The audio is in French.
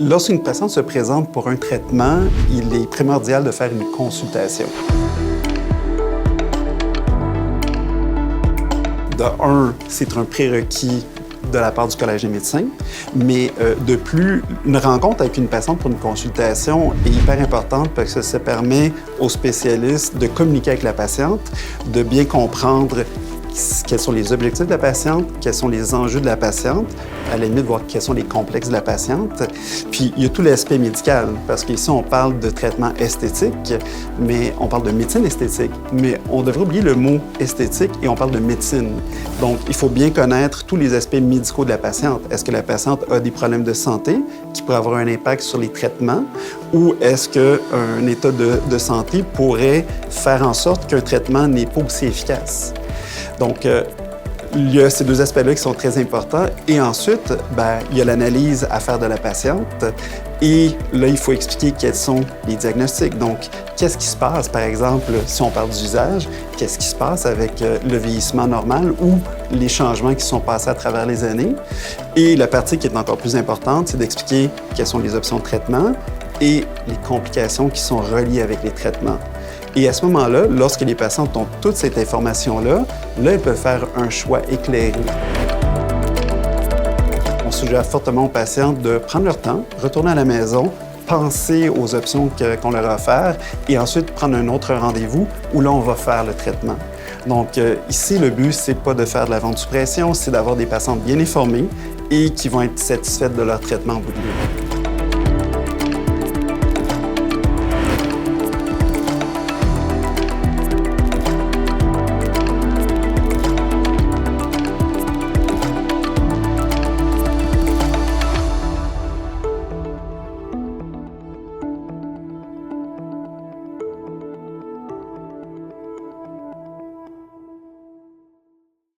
Lorsqu'une patiente se présente pour un traitement, il est primordial de faire une consultation. De un, c'est un prérequis de la part du Collège des médecins, mais de plus, une rencontre avec une patiente pour une consultation est hyper importante parce que ça permet aux spécialistes de communiquer avec la patiente, de bien comprendre quels sont les objectifs de la patiente, quels sont les enjeux de la patiente, à la limite, voir quels sont les complexes de la patiente. Puis, il y a tout l'aspect médical, parce qu'ici, on parle de traitement esthétique, mais on parle de médecine esthétique. Mais on devrait oublier le mot esthétique et on parle de médecine. Donc, il faut bien connaître tous les aspects médicaux de la patiente. Est-ce que la patiente a des problèmes de santé qui pourraient avoir un impact sur les traitements ou est-ce qu'un état de santé pourrait faire en sorte qu'un traitement n'est pas aussi efficace? Donc, il y a ces deux aspects-là qui sont très importants. Et ensuite, il y a l'analyse à faire de la patiente. Et là, il faut expliquer quels sont les diagnostics. Donc, qu'est-ce qui se passe, par exemple, si on parle d'usage, qu'est-ce qui se passe avec le vieillissement normal ou les changements qui sont passés à travers les années. Et la partie qui est encore plus importante, c'est d'expliquer quelles sont les options de traitement et les complications qui sont reliées avec les traitements. Et à ce moment-là, lorsque les patientes ont toute cette information-là, elles peuvent faire un choix éclairé. On suggère fortement aux patientes de prendre leur temps, retourner à la maison, penser aux options qu'on leur a offertes et ensuite prendre un autre rendez-vous où là, on va faire le traitement. Donc ici, le but, c'est pas de faire de la vente sous pression, c'est d'avoir des patientes bien informées et qui vont être satisfaites de leur traitement au bout de ligne.